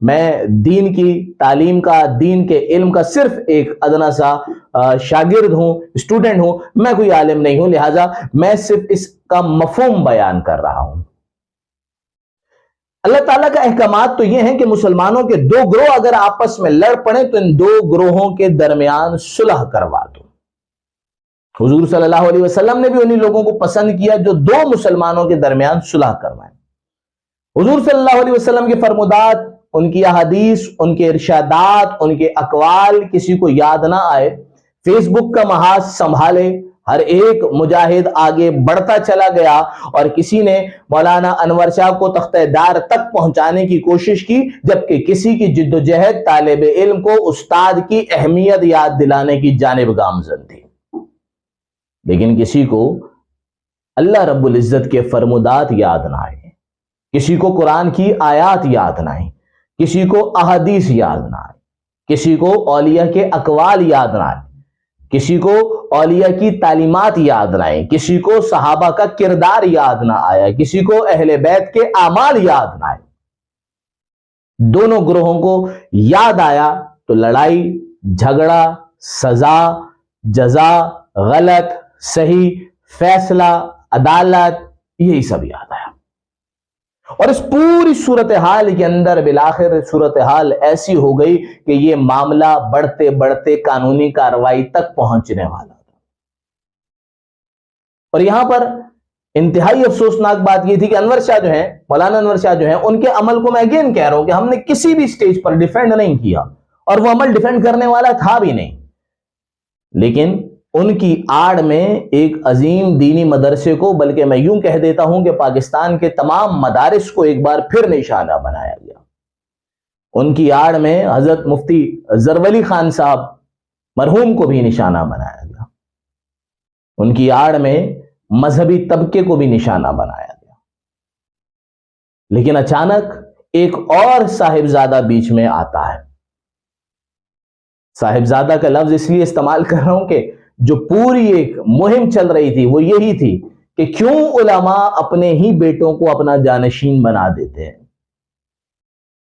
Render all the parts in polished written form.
میں دین کی تعلیم کا، دین کے علم کا صرف ایک ادنا سا شاگرد ہوں، اسٹوڈنٹ ہوں، میں کوئی عالم نہیں ہوں، لہٰذا میں صرف اس کا مفہوم بیان کر رہا ہوں۔ اللہ تعالیٰ کا احکامات تو یہ ہیں کہ مسلمانوں کے دو گروہ اگر آپس میں لڑ پڑیں تو ان دو گروہوں کے درمیان صلح کروا دو۔ حضور صلی اللہ علیہ وسلم نے بھی انہی لوگوں کو پسند کیا جو دو مسلمانوں کے درمیان صلح کروائیں۔ حضور صلی اللہ علیہ وسلم کے فرمودات، ان کی احادیث، ان کے ارشادات، ان کے اقوال کسی کو یاد نہ آئے، فیس بک کا محاذ سنبھالے، ہر ایک مجاہد آگے بڑھتا چلا گیا اور کسی نے مولانا انور شاہ کو تختہ دار تک پہنچانے کی کوشش کی، جبکہ کسی کی جد و جہد طالب علم کو استاد کی اہمیت یاد دلانے کی جانب گامزن تھی، لیکن کسی کو اللہ رب العزت کے فرمودات یاد نہ آئے، کسی کو قرآن کی آیات یاد نہ آئیں، کسی کو احادیث یاد نہ آئے، کسی کو اولیاء کے اقوال یاد نہ آئے، کسی کو اولیاء کی تعلیمات یاد نہ آئیں، کسی کو صحابہ کا کردار یاد نہ آیا، کسی کو اہل بیت کے اعمال یاد نہ آئے۔ دونوں گروہوں کو یاد آیا تو لڑائی، جھگڑا، سزا، جزا، غلط، صحیح، فیصلہ، عدالت، یہی سب یاد آیا۔ اور اس پوری صورتحال کے اندر بالآخر صورتحال ایسی ہو گئی کہ یہ معاملہ بڑھتے بڑھتے قانونی کارروائی تک پہنچنے والا تھا۔ اور یہاں پر انتہائی افسوسناک بات یہ تھی کہ انور شاہ جو ہیں، مولانا انور شاہ جو ہیں، ان کے عمل کو میں اگین کہہ رہا ہوں کہ ہم نے کسی بھی سٹیج پر ڈیفینڈ نہیں کیا اور وہ عمل ڈیفینڈ کرنے والا تھا بھی نہیں، لیکن ان کی آڑ میں ایک عظیم دینی مدرسے کو، بلکہ میں یوں کہہ دیتا ہوں کہ پاکستان کے تمام مدارس کو ایک بار پھر نشانہ بنایا گیا۔ ان کی آڑ میں حضرت مفتی زرولی خان صاحب مرحوم کو بھی نشانہ بنایا گیا، ان کی آڑ میں مذہبی طبقے کو بھی نشانہ بنایا گیا، لیکن اچانک ایک اور صاحبزادہ بیچ میں آتا ہے۔ صاحبزادہ کا لفظ اس لیے استعمال کر رہا ہوں کہ جو پوری ایک مہم چل رہی تھی وہ یہی تھی کہ کیوں علماء اپنے ہی بیٹوں کو اپنا جانشین بنا دیتے ہیں۔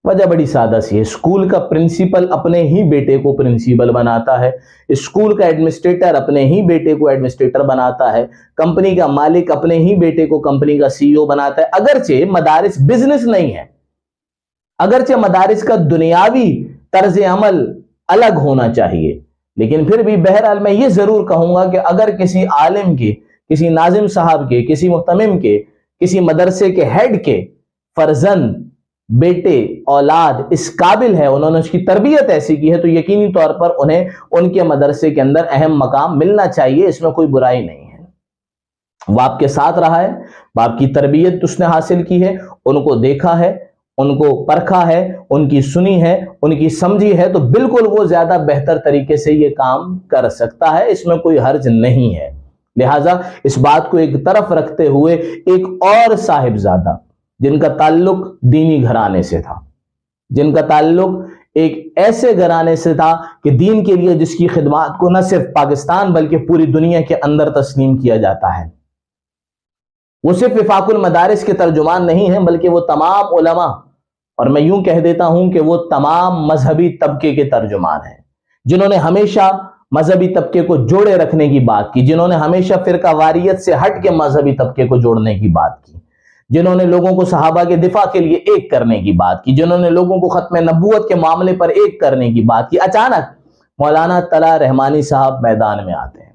وجہ بڑی سادہ سی ہے، اسکول کا پرنسپل اپنے ہی بیٹے کو پرنسپل بناتا ہے، اسکول کا ایڈمنسٹریٹر اپنے ہی بیٹے کو ایڈمنسٹریٹر بناتا ہے، کمپنی کا مالک اپنے ہی بیٹے کو کمپنی کا سی ای او بناتا ہے۔ اگرچہ مدارس بزنس نہیں ہے، اگرچہ مدارس کا دنیاوی طرز عمل الگ ہونا چاہیے، لیکن پھر بھی بہرحال میں یہ ضرور کہوں گا کہ اگر کسی عالم کے، کسی ناظم صاحب کے، کسی محتمم کے، کسی مدرسے کے ہیڈ کے فرزند، بیٹے، اولاد اس قابل ہے، انہوں نے اس کی تربیت ایسی کی ہے، تو یقینی طور پر انہیں ان کے مدرسے کے اندر اہم مقام ملنا چاہیے، اس میں کوئی برائی نہیں ہے۔ وہ آپ کے ساتھ رہا ہے، باپ کی تربیت اس نے حاصل کی ہے، ان کو دیکھا ہے، ان کو پرکھا ہے، ان کی سنی ہے، ان کی سمجھی ہے، تو بالکل وہ زیادہ بہتر طریقے سے یہ کام کر سکتا ہے، اس میں کوئی حرج نہیں ہے۔ لہٰذا اس بات کو ایک طرف رکھتے ہوئے ایک اور صاحبزادہ جن کا تعلق دینی گھرانے سے تھا، جن کا تعلق ایک ایسے گھرانے سے تھا کہ دین کے لیے جس کی خدمات کو نہ صرف پاکستان بلکہ پوری دنیا کے اندر تسلیم کیا جاتا ہے، وہ صرف وفاق المدارس کے ترجمان نہیں ہیں بلکہ وہ تمام علماء، اور میں یوں کہہ دیتا ہوں کہ وہ تمام مذہبی طبقے کے ترجمان ہیں، جنہوں نے ہمیشہ مذہبی طبقے کو جوڑے رکھنے کی بات کی، جنہوں نے ہمیشہ فرقہ واریت سے ہٹ کے مذہبی طبقے کو جوڑنے کی بات کی، جنہوں نے لوگوں کو صحابہ کے دفاع کے لیے ایک کرنے کی بات کی، جنہوں نے لوگوں کو ختم نبوت کے معاملے پر ایک کرنے کی بات کی۔ اچانک مولانا طلحہ رحمانی صاحب میدان میں آتے ہیں۔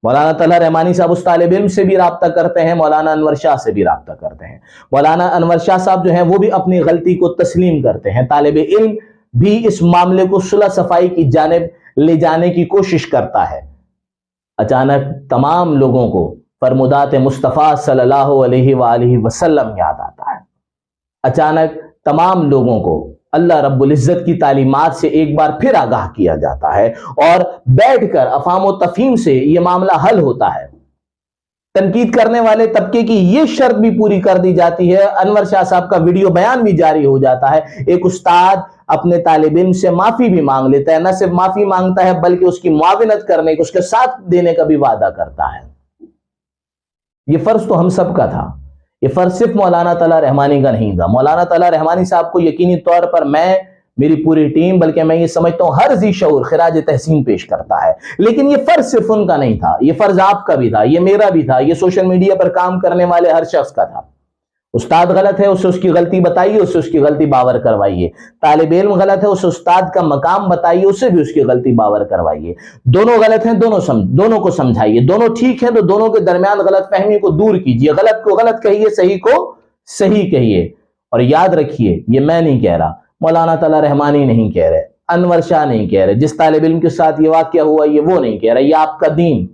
مولانا طلحہ رحمانی صاحب اس طالب علم سے بھی رابطہ کرتے ہیں، مولانا انور شاہ سے بھی رابطہ کرتے ہیں۔ مولانا انور شاہ صاحب جو ہیں وہ بھی اپنی غلطی کو تسلیم کرتے ہیں، طالب علم بھی اس معاملے کو صلح صفائی کی جانب لے جانے کی کوشش کرتا ہے۔ اچانک تمام لوگوں کو فرمودات مصطفیٰ صلی اللہ علیہ وآلہ وسلم یاد آتا ہے، اچانک تمام لوگوں کو اللہ رب العزت کی تعلیمات سے ایک بار پھر آگاہ کیا جاتا ہے، اور بیٹھ کر افہام و تفہیم سے یہ معاملہ حل ہوتا ہے۔ تنقید کرنے والے طبقے کی یہ شرط بھی پوری کر دی جاتی ہے، انور شاہ صاحب کا ویڈیو بیان بھی جاری ہو جاتا ہے، ایک استاد اپنے طالب علم سے معافی بھی مانگ لیتا ہے، نہ صرف معافی مانگتا ہے بلکہ اس کی معاونت کرنے کو، اس کے ساتھ دینے کا بھی وعدہ کرتا ہے۔ یہ فرض تو ہم سب کا تھا، یہ فرض صرف مولانا طلحہ رحمانی کا نہیں تھا. مولانا طلحہ رحمانی صاحب کو یقینی طور پر میں، میری پوری ٹیم، بلکہ میں یہ سمجھتا ہوں ہر ذی شعور خراج تحسین پیش کرتا ہے. لیکن یہ فرض صرف ان کا نہیں تھا، یہ فرض آپ کا بھی تھا، یہ میرا بھی تھا، یہ سوشل میڈیا پر کام کرنے والے ہر شخص کا تھا. استاد غلط ہے، اسے اس کی غلطی بتائیے، اسے اس کی غلطی باور کروائیے. طالب علم غلط ہے، اسے استاد کا مقام بتائیے، اسے بھی اس کی غلطی باور کروائیے. دونوں غلط ہیں، دونوں کو سمجھائیے. دونوں ٹھیک ہیں تو دونوں کے درمیان غلط فہمی کو دور کیجیے. غلط کو غلط کہیے، صحیح کو صحیح کہیے. اور یاد رکھیے، یہ میں نہیں کہہ رہا، مولانا طلحہ رحمانی نہیں کہہ رہے، انور شاہ نہیں کہہ رہے، جس طالب علم کے ساتھ یہ واقعہ ہوا یہ وہ نہیں کہہ رہا. یہ آپ کا دین،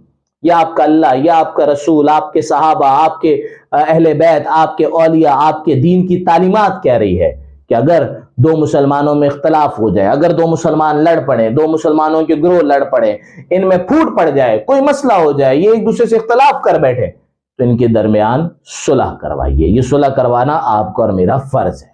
یہ آپ کا اللہ، یہ آپ کا رسول، آپ کے صحابہ، آپ کے اہل بیت، آپ کے اولیاء، آپ کے دین کی تعلیمات کہہ رہی ہے کہ اگر دو مسلمانوں میں اختلاف ہو جائے، اگر دو مسلمان لڑ پڑے، دو مسلمانوں کے گروہ لڑ پڑے، ان میں پھوٹ پڑ جائے، کوئی مسئلہ ہو جائے، یہ ایک دوسرے سے اختلاف کر بیٹھے، تو ان کے درمیان صلح کروائیے. یہ صلح کروانا آپ کا اور میرا فرض ہے.